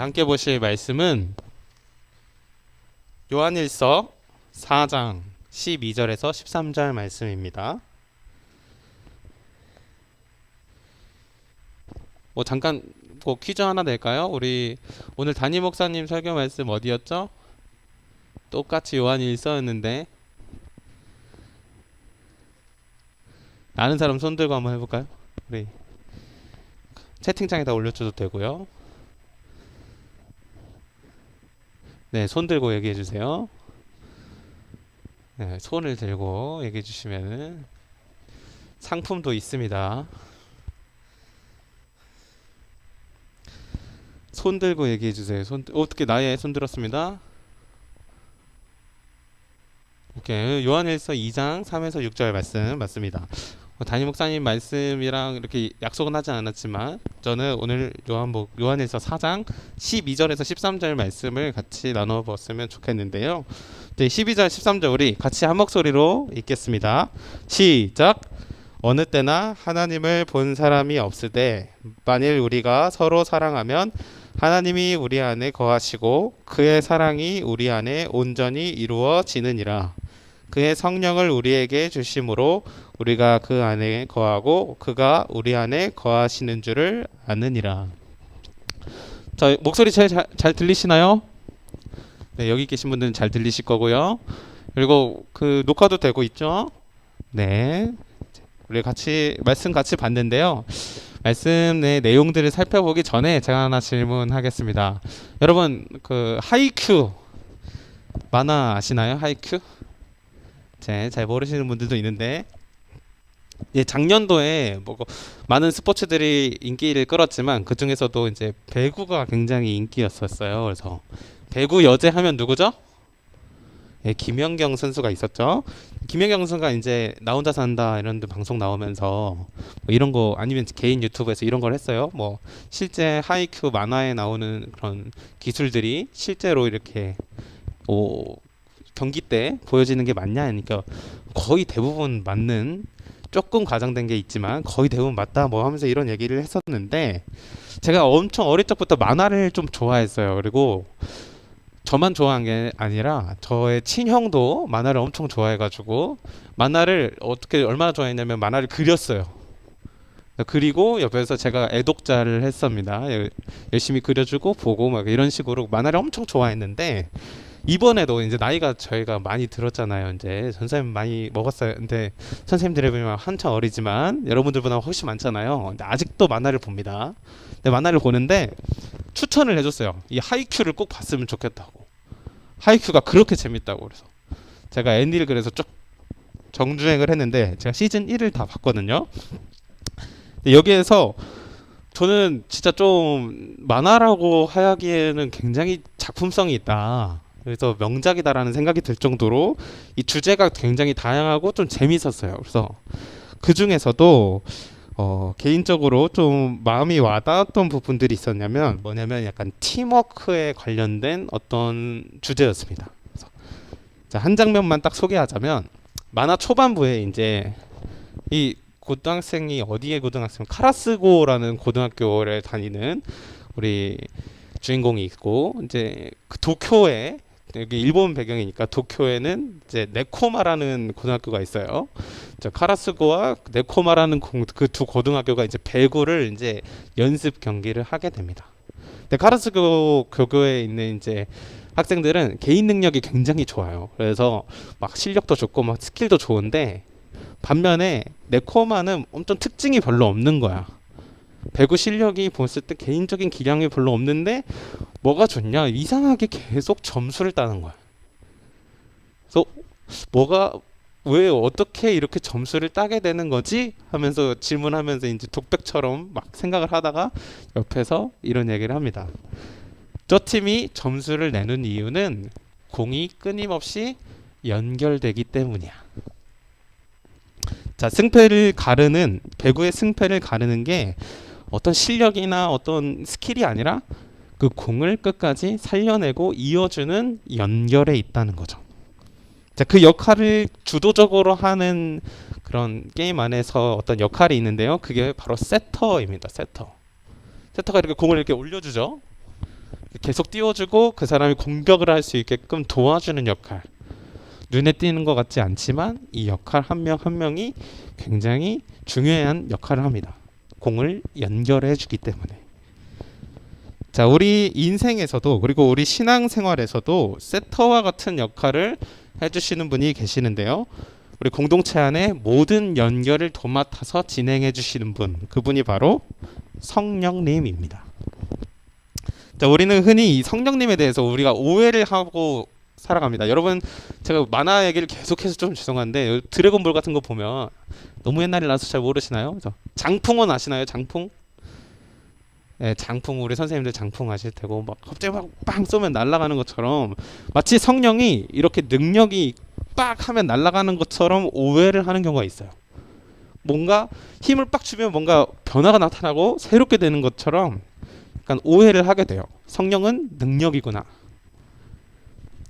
함께 보실 말씀은 요한일서 4장 12절에서 13절 말씀입니다. 잠깐 퀴즈 하나 낼까요? 우리 오늘 담임 목사님 설교 말씀 어디였죠? 똑같이 요한일서였는데 아는 사람 손 들고 한번 해볼까요? 우리 채팅창에다 올려줘도 되고요. 네, 손 들고 얘기해 주세요. 네, 손을 들고 얘기해 주시면 상품도 있습니다. 손 들고 얘기해 주세요. 어떻게 나의 손 들었습니다. 오케이. 요한일서 2장 3에서 6절 말씀 맞습니다. 담임 목사님 말씀이랑 이렇게 약속은 하지 않았지만 저는 오늘 요한일서 4장 12절에서 13절 말씀을 같이 나눠봤으면 좋겠는데요. 네, 12절 13절 우리 같이 한 목소리로 읽겠습니다. 시작. 어느 때나 하나님을 본 사람이 없으되 만일 우리가 서로 사랑하면 하나님이 우리 안에 거하시고 그의 사랑이 우리 안에 온전히 이루어지느니라. 그의 성령을 우리에게 주심으로 우리가 그 안에 거하고 그가 우리 안에 거하시는 줄을 아느니라. 자, 목소리 잘 들리시나요? 네, 여기 계신 분들은 잘 들리실 거고요. 그리고 그 녹화도 되고 있죠? 네. 우리 말씀 같이 봤는데요. 말씀의 내용들을 살펴보기 전에 제가 하나 질문하겠습니다. 여러분, 그 하이큐 만화 아시나요? 하이큐? 잘 모르시는 분들도 있는데, 작년도에 많은 스포츠들이 인기를 끌었지만 그 중에서도 이제 배구가 굉장히 인기였었어요. 그래서 배구 여제 하면 누구죠? 김연경 선수가 있었죠. 김연경 선수가 이제 나 혼자 산다 이런 데 방송 나오면서 이런 거 아니면 개인 유튜브에서 이런 걸 했어요. 실제 하이큐 만화에 나오는 그런 기술들이 실제로 이렇게 경기 때 보여지는 게 맞냐 하니까 거의 대부분 맞는, 조금 과장된 게 있지만 거의 대부분 맞다 하면서 이런 얘기를 했었는데, 제가 엄청 어릴 적부터 만화를 좀 좋아했어요. 그리고 저만 좋아한 게 아니라 저의 친형도 만화를 엄청 좋아해가지고 만화를 얼마나 좋아했냐면 만화를 그렸어요. 그리고 옆에서 제가 애독자를 했습니다. 열심히 그려주고 보고 이런 식으로 만화를 엄청 좋아했는데, 이번에도 이제 나이가 저희가 많이 들었잖아요. 이제 선생님 많이 먹었어요. 근데 선생님들에 비하면 한참 어리지만 여러분들보다 훨씬 많잖아요. 근데 아직도 만화를 봅니다. 근데 만화를 보는데 추천을 해줬어요. 이 하이큐를 꼭 봤으면 좋겠다고. 하이큐가 그렇게 재밌다고. 그래서 제가 애니를 그래서 쭉 정주행을 했는데 제가 시즌 1을 다 봤거든요. 여기에서 저는 진짜 좀 만화라고 하기에는 굉장히 작품성이 있다. 그래서 명작이다라는 생각이 들 정도로 이 주제가 굉장히 다양하고 좀 재밌었어요. 그래서 그 중에서도 개인적으로 좀 마음이 와닿았던 부분들이 있었냐면 뭐냐면 약간 팀워크에 관련된 어떤 주제였습니다. 그래서 한 장면만 딱 소개하자면, 만화 초반부에 이제 이 고등학생이 어디에 고등학생, 카라스고라는 고등학교를 다니는 우리 주인공이 있고, 이제 그 도쿄에, 여기 일본 배경이니까 도쿄에는 이제 네코마라는 고등학교가 있어요. 카라스고와 네코마라는 그 두 고등학교가 이제 배구를 이제 연습 경기를 하게 됩니다. 근데 카라스고 교교에 있는 이제 학생들은 개인 능력이 굉장히 좋아요. 그래서 실력도 좋고 스킬도 좋은데, 반면에 네코마는 엄청 특징이 별로 없는 거야. 배구 실력이 봤을 때 개인적인 기량이 별로 없는데 뭐가 좋냐? 이상하게 계속 점수를 따는 거야. 그래서 왜 어떻게 이렇게 점수를 따게 되는 거지? 하면서 질문하면서 이제 독백처럼 생각을 하다가 옆에서 이런 얘기를 합니다. 저 팀이 점수를 내는 이유는 공이 끊임없이 연결되기 때문이야. 자, 배구의 승패를 가르는 게 어떤 실력이나 어떤 스킬이 아니라 그 공을 끝까지 살려내고 이어주는 연결에 있다는 거죠. 자, 그 역할을 주도적으로 하는 그런 게임 안에서 어떤 역할이 있는데요. 그게 바로 세터입니다. 세터가 이렇게 공을 이렇게 올려주죠. 계속 띄워주고 그 사람이 공격을 할 수 있게끔 도와주는 역할. 눈에 띄는 것 같지 않지만 이 역할 한 명 한 명이 굉장히 중요한 역할을 합니다. 공을 연결해 주기 때문에. 자, 우리 인생에서도 그리고 우리 신앙생활에서도 세터와 같은 역할을 해주시는 분이 계시는데요. 우리 공동체 안에 모든 연결을 도맡아서 진행해 주시는 분, 그분이 바로 성령님입니다. 자, 우리는 흔히 이 성령님에 대해서 우리가 오해를 하고 살아갑니다. 여러분, 제가 만화 얘기를 계속해서 좀 죄송한데 드래곤볼 같은 거 보면 너무 옛날이라서 잘 모르시나요? 장풍은 아시나요? 장풍? 네, 장풍, 우리 선생님들 장풍 아실 테고 막 갑자기 막 빵 쏘면 날아가는 것처럼 마치 성령이 이렇게 능력이 빡 하면 날아가는 것처럼 오해를 하는 경우가 있어요. 뭔가 힘을 빡 주면 뭔가 변화가 나타나고 새롭게 되는 것처럼 약간 오해를 하게 돼요. 성령은 능력이구나.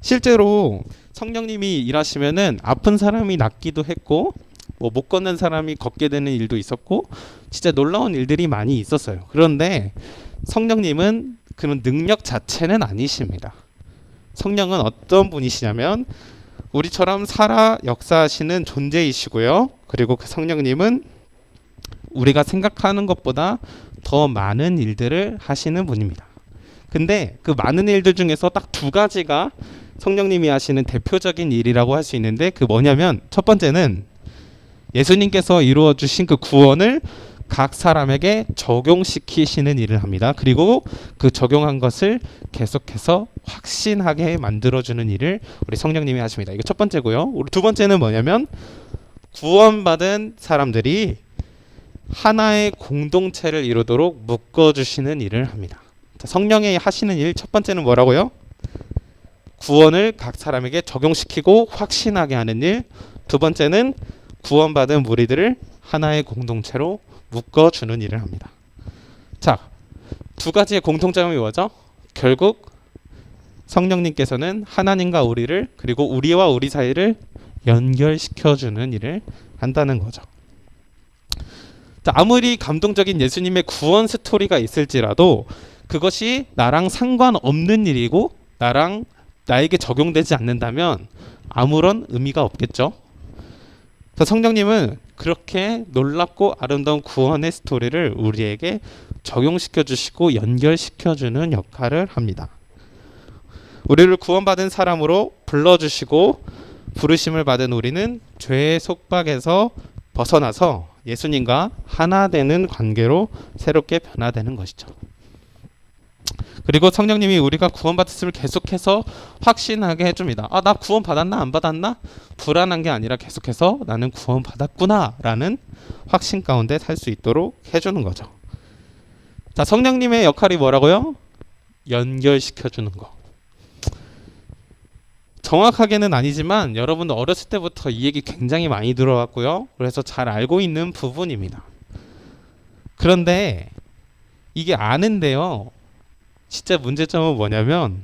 실제로 성령님이 일하시면은 아픈 사람이 낫기도 했고 뭐 못 걷는 사람이 걷게 되는 일도 있었고 진짜 놀라운 일들이 많이 있었어요. 그런데 성령님은 그런 능력 자체는 아니십니다. 성령은 어떤 분이시냐면 우리처럼 살아 역사하시는 존재이시고요. 그리고 그 성령님은 우리가 생각하는 것보다 더 많은 일들을 하시는 분입니다. 근데 그 많은 일들 중에서 딱 두 가지가 성령님이 하시는 대표적인 일이라고 할 수 있는데 그 뭐냐면 첫 번째는 예수님께서 이루어 주신 그 구원을 각 사람에게 적용시키시는 일을 합니다. 그리고 그 적용한 것을 계속해서 확신하게 만들어주는 일을 우리 성령님이 하십니다. 이거 첫 번째고요. 우리 두 번째는 뭐냐면 구원받은 사람들이 하나의 공동체를 이루도록 묶어주시는 일을 합니다. 자, 성령이 하시는 일 첫 번째는 뭐라고요? 구원을 각 사람에게 적용시키고 확신하게 하는 일. 두 번째는 구원받은 무리들을 하나의 공동체로 묶어주는 일을 합니다. 자, 두 가지의 공통점이 뭐죠? 결국 성령님께서는 하나님과 우리를 그리고 우리와 우리 사이를 연결시켜주는 일을 한다는 거죠. 자, 아무리 감동적인 예수님의 구원 스토리가 있을지라도 그것이 나랑 상관없는 일이고 나에게 적용되지 않는다면 아무런 의미가 없겠죠. 성령님은 그렇게 놀랍고 아름다운 구원의 스토리를 우리에게 적용시켜 주시고 연결시켜 주는 역할을 합니다. 우리를 구원받은 사람으로 불러주시고 부르심을 받은 우리는 죄의 속박에서 벗어나서 예수님과 하나 되는 관계로 새롭게 변화되는 것이죠. 그리고 성령님이 우리가 구원받았음을 계속해서 확신하게 해줍니다. 아, 나 구원받았나 안 받았나? 불안한 게 아니라 계속해서 나는 구원받았구나 라는 확신 가운데 살 수 있도록 해주는 거죠. 자, 성령님의 역할이 뭐라고요? 연결시켜주는 거. 정확하게는 아니지만 여러분도 어렸을 때부터 이 얘기 굉장히 많이 들어왔고요. 그래서 잘 알고 있는 부분입니다. 그런데 이게 아는데요. 진짜 문제점은 뭐냐면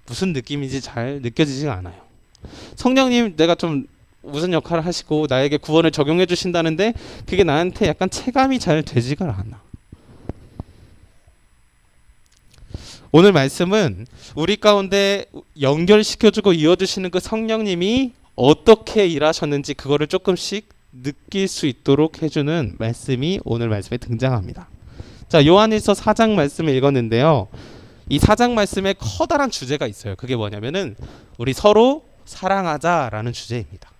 무슨 느낌인지 잘 느껴지지가 않아요. 성령님 내가 좀 무슨 역할을 하시고 나에게 구원을 적용해 주신다는데 그게 나한테 약간 체감이 잘 되지가 않아. 오늘 말씀은 우리 가운데 연결시켜주고 이어주시는 그 성령님이 어떻게 일하셨는지 그거를 조금씩 느낄 수 있도록 해주는 말씀이 오늘 말씀에 등장합니다. 자, 요한일서 4장 말씀을 읽었는데요. 이 4장 말씀에 커다란 주제가 있어요. 그게 뭐냐면은 우리 서로 사랑하자라는 주제입니다.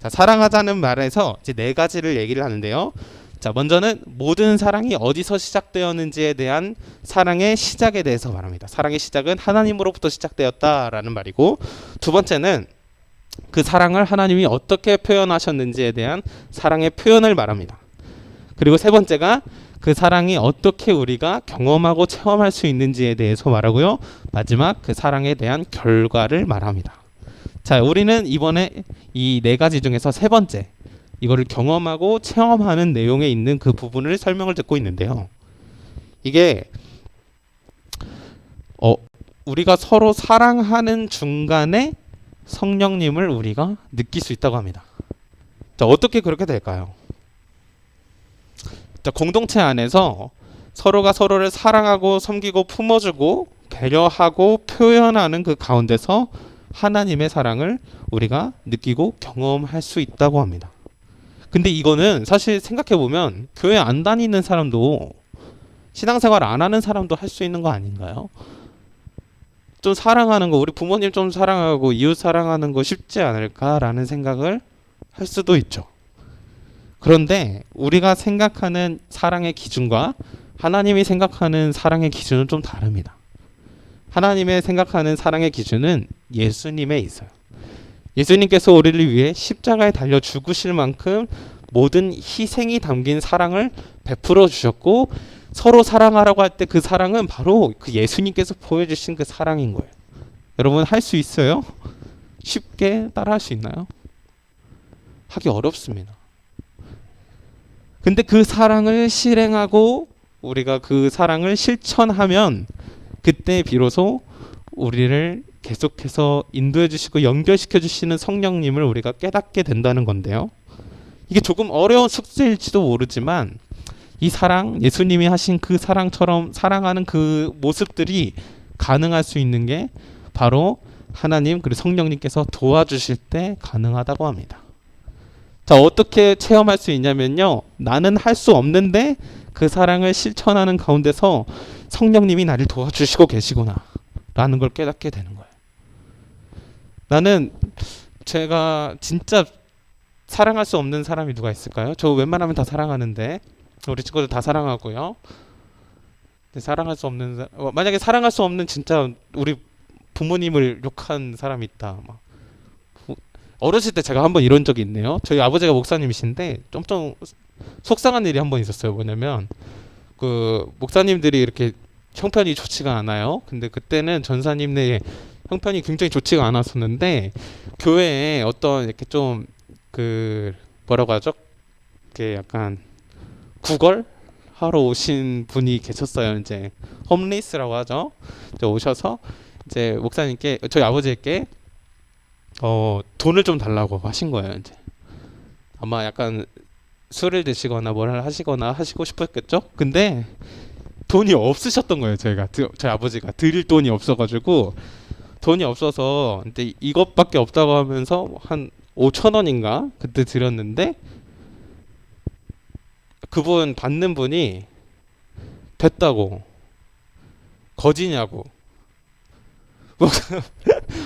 자, 사랑하자는 말에서 이제 네 가지를 얘기를 하는데요. 자, 먼저는 모든 사랑이 어디서 시작되었는지에 대한 사랑의 시작에 대해서 말합니다. 사랑의 시작은 하나님으로부터 시작되었다라는 말이고, 두 번째는 그 사랑을 하나님이 어떻게 표현하셨는지에 대한 사랑의 표현을 말합니다. 그리고 세 번째가 그 사랑이 어떻게 우리가 경험하고 체험할 수 있는지에 대해서 말하고요. 마지막 그 사랑에 대한 결과를 말합니다. 자, 우리는 이번에 이 네 가지 중에서 세 번째, 이거를 경험하고 체험하는 내용에 있는 그 부분을 설명을 듣고 있는데요. 이게 우리가 서로 사랑하는 중간에 성령님을 우리가 느낄 수 있다고 합니다. 자, 어떻게 그렇게 될까요? 자, 공동체 안에서 서로가 서로를 사랑하고 섬기고 품어주고 배려하고 표현하는 그 가운데서 하나님의 사랑을 우리가 느끼고 경험할 수 있다고 합니다. 근데 이거는 사실 생각해보면 교회 안 다니는 사람도 신앙생활 안 하는 사람도 할 수 있는 거 아닌가요? 좀 사랑하는 거, 우리 부모님 좀 사랑하고 이웃 사랑하는 거 쉽지 않을까라는 생각을 할 수도 있죠. 그런데 우리가 생각하는 사랑의 기준과 하나님이 생각하는 사랑의 기준은 좀 다릅니다. 하나님의 생각하는 사랑의 기준은 예수님에 있어요. 예수님께서 우리를 위해 십자가에 달려 죽으실 만큼 모든 희생이 담긴 사랑을 베풀어 주셨고, 서로 사랑하라고 할 때 그 사랑은 바로 그 예수님께서 보여주신 그 사랑인 거예요. 여러분 할 수 있어요? 쉽게 따라할 수 있나요? 하기 어렵습니다. 근데 그 사랑을 실행하고 우리가 그 사랑을 실천하면 그때 비로소 우리를 계속해서 인도해 주시고 연결시켜 주시는 성령님을 우리가 깨닫게 된다는 건데요. 이게 조금 어려운 숙제일지도 모르지만 이 사랑, 예수님이 하신 그 사랑처럼 사랑하는 그 모습들이 가능할 수 있는 게 바로 하나님 그리고 성령님께서 도와주실 때 가능하다고 합니다. 자, 어떻게 체험할 수 있냐면요. 나는 할 수 없는데 그 사랑을 실천하는 가운데서 성령님이 나를 도와주시고 계시구나 라는 걸 깨닫게 되는 거예요. 나는 제가 진짜 사랑할 수 없는 사람이 누가 있을까요? 저 웬만하면 다 사랑하는데 우리 친구들 다 사랑하고요. 사랑할 수 없는 만약에 사랑할 수 없는 진짜 우리 부모님을 욕한 사람이 있다. 막. 어렸을 때 제가 한번 이런 적이 있네요. 저희 아버지가 목사님이신데 좀 속상한 일이 한번 있었어요. 뭐냐면 그 목사님들이 이렇게 형편이 좋지가 않아요. 근데 그때는 전사님네 형편이 굉장히 좋지가 않았었는데 교회에 어떤 이렇게 좀 그 뭐라고 하죠? 이렇게 약간 구걸 하러 오신 분이 계셨어요. 이제 홈리스라고 하죠. 이제 오셔서 이제 목사님께 저희 아버지께 돈을 좀 달라고 하신 거예요. 이제 아마 약간 술을 드시거나 뭘 하시거나 하시고 싶었겠죠. 근데 돈이 없으셨던 거예요. 저희 아버지가 드릴 돈이 없어가지고 돈이 없어서 근데 이것밖에 없다고 하면서 한 5천 원인가 그때 드렸는데 그분 받는 분이 됐다고 거지냐고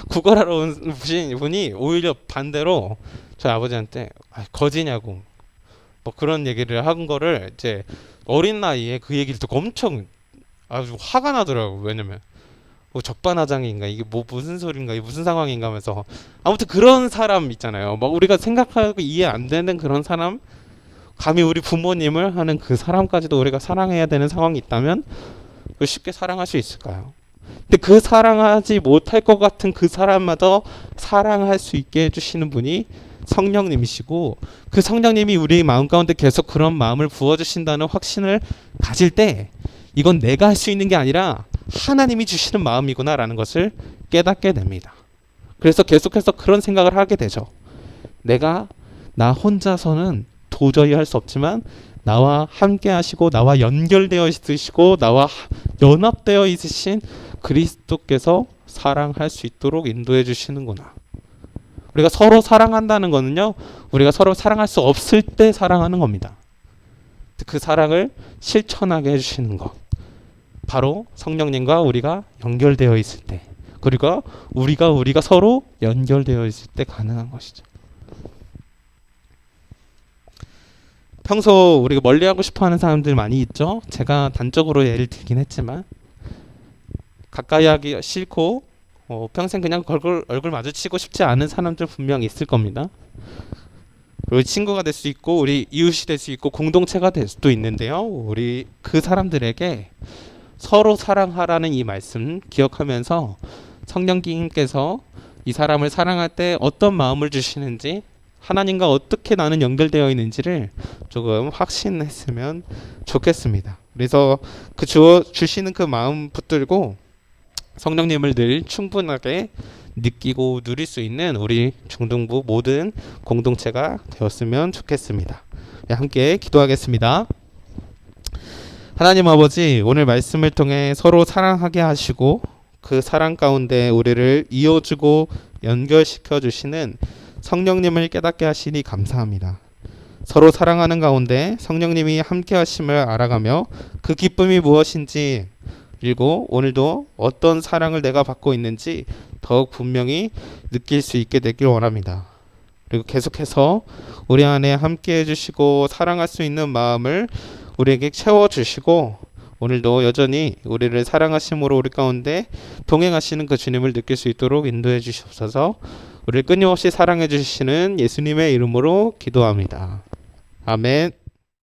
구걸하러 온 분이 오히려 반대로 저희 아버지한테 거지냐고 뭐 그런 얘기를 한 거를 이제 어린 나이에 그 얘기를 듣고 엄청 아주 화가 나더라고. 왜냐면 뭐 적반하장인가 이게 뭐 무슨 소린가 이게 무슨 상황인가 하면서 아무튼 그런 사람 있잖아요. 막 우리가 생각하고 이해 안 되는 그런 사람, 감히 우리 부모님을 하는 그 사람까지도 우리가 사랑해야 되는 상황이 있다면 쉽게 사랑할 수 있을까요? 근데 그 사랑하지 못할 것 같은 그 사람마저 사랑할 수 있게 해주시는 분이 성령님이시고 그 성령님이 우리 마음 가운데 계속 그런 마음을 부어주신다는 확신을 가질 때 이건 내가 할 수 있는 게 아니라 하나님이 주시는 마음이구나라는 것을 깨닫게 됩니다. 그래서 계속해서 그런 생각을 하게 되죠. 나 혼자서는 도저히 할 수 없지만 나와 함께 하시고 나와 연결되어 있으시고 나와 연합되어 있으신 그리스도께서 사랑할 수 있도록 인도해 주시는구나. 우리가 서로 사랑한다는 거는요. 우리가 서로 사랑할 수 없을 때 사랑하는 겁니다. 그 사랑을 실천하게 해주시는 것. 바로 성령님과 우리가 연결되어 있을 때 그리고 우리가 서로 연결되어 있을 때 가능한 것이죠. 평소 우리가 멀리하고 싶어하는 사람들 많이 있죠. 제가 단적으로 예를 들긴 했지만 가까이 하기 싫고 평생 그냥 얼굴 마주치고 싶지 않은 사람들 분명히 있을 겁니다. 그리고 친구가 될 수 있고 우리 이웃이 될 수 있고 공동체가 될 수도 있는데요. 우리 그 사람들에게 서로 사랑하라는 이 말씀 기억하면서 성령님께서 이 사람을 사랑할 때 어떤 마음을 주시는지 하나님과 어떻게 나는 연결되어 있는지를 조금 확신했으면 좋겠습니다. 그래서 그 주시는 그 마음 붙들고 성령님을 늘 충분하게 느끼고 누릴 수 있는 우리 중등부 모든 공동체가 되었으면 좋겠습니다. 함께 기도하겠습니다. 하나님 아버지, 오늘 말씀을 통해 서로 사랑하게 하시고 그 사랑 가운데 우리를 이어주고 연결시켜 주시는 성령님을 깨닫게 하시니 감사합니다. 서로 사랑하는 가운데 성령님이 함께 하심을 알아가며 그 기쁨이 무엇인지, 그리고 오늘도 어떤 사랑을 내가 받고 있는지 더욱 분명히 느낄 수 있게 되길 원합니다. 그리고 계속해서 우리 안에 함께 해주시고 사랑할 수 있는 마음을 우리에게 채워주시고, 오늘도 여전히 우리를 사랑하심으로 우리 가운데 동행하시는 그 주님을 느낄 수 있도록 인도해 주시옵소서. 우리를 끊임없이 사랑해 주시는 예수님의 이름으로 기도합니다. 아멘.